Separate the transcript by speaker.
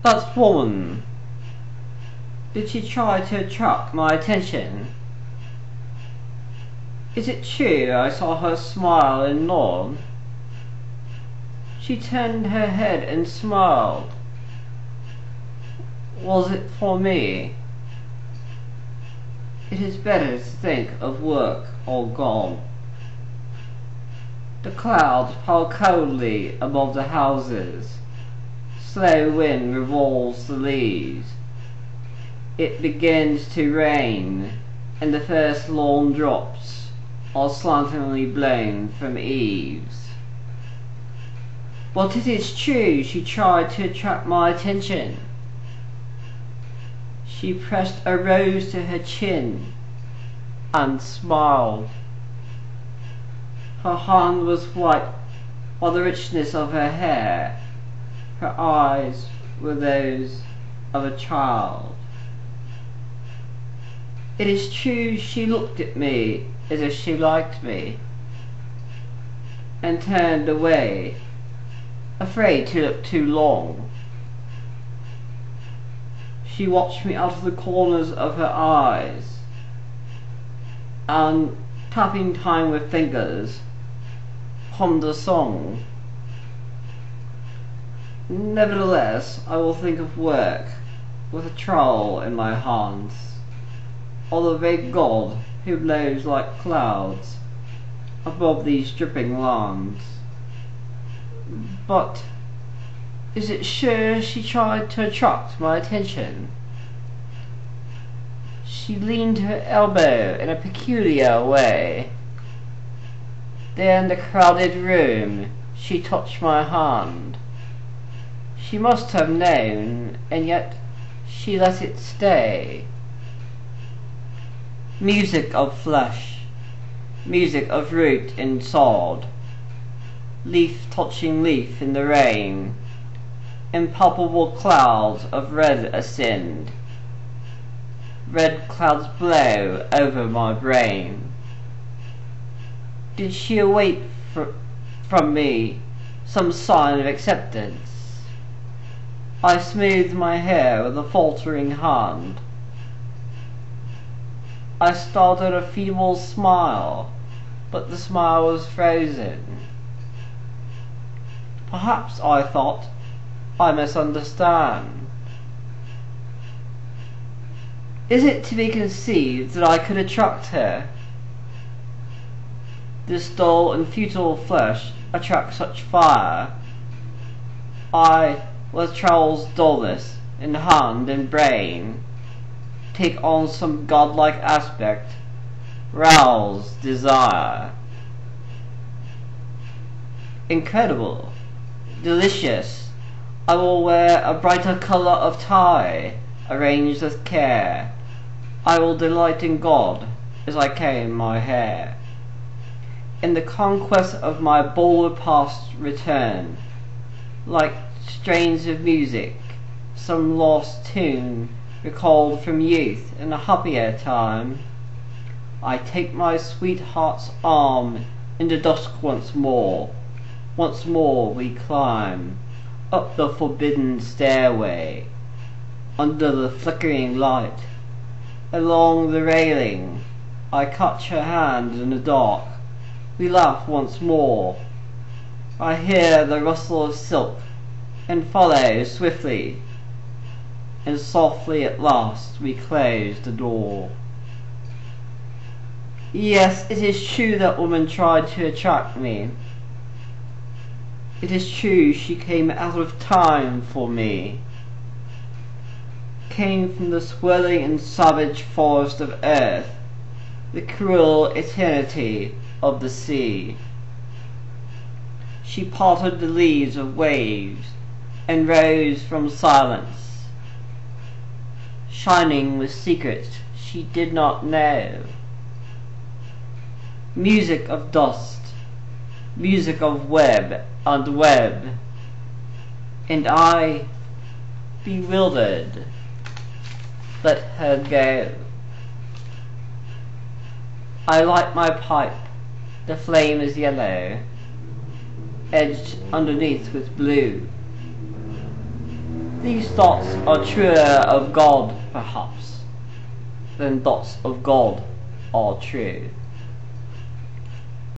Speaker 1: That woman, did she try to attract my attention? Is it true I saw her smile and nod? She turned her head and smiled. Was it for me? It is better to think of work all gone. The clouds pile coldly above the houses. Slow wind revolves the leaves. It begins to rain, and the first long drops are slantingly blown from eaves. But it is true she tried to attract my attention. She pressed a rose to her chin and smiled. Her hand was white by the richness of her hair. Her eyes were those of a child. It is true she looked at me as if she liked me, and turned away, afraid to look too long. She watched me out of the corners of her eyes, and tapping time with fingers, hummed a song. Nevertheless, I will think of work with a trowel in my hands, or the vague God who blows like clouds above these dripping lands. But is it sure she tried to attract my attention? She leaned her elbow in a peculiar way. There in the crowded room she touched my hand. She must have known, and yet she let it stay. Music of flesh, music of root and sod, leaf touching leaf in the rain, impalpable clouds of red ascend. Red clouds blow over my brain. Did she await from me some sign of acceptance? I smoothed my hair with a faltering hand. I started a feeble smile, but the smile was frozen. Perhaps, I thought, I misunderstand. Is it to be conceived that I could attract her? This dull and futile flesh attracts such fire. I, with trowel's dullness in hand and brain, take on some godlike aspect, rouse desire. Incredible, delicious, I will wear a brighter colour of tie, arranged with care. I will delight in God as I comb my hair. In the conquest of my bolder past return, like strains of music, some lost tune recalled from youth in a happier time. I take my sweetheart's arm in the dusk once more we climb up the forbidden stairway, under the flickering light, along the railing. I catch her hand in the dark, we laugh once more. I hear the rustle of silk and follow swiftly, and softly at last we close the door. Yes, it is true that woman tried to attract me. It is true she came out of time for me, came from the swirling and savage forest of earth, the cruel eternity of the sea. She parted the leaves of waves and rose from silence, shining with secrets she did not know. Music of dust, music of web and web, and I, bewildered, let her go. I light my pipe, the flame is yellow, edged underneath with blue. These thoughts are truer of God, perhaps, than thoughts of God are true.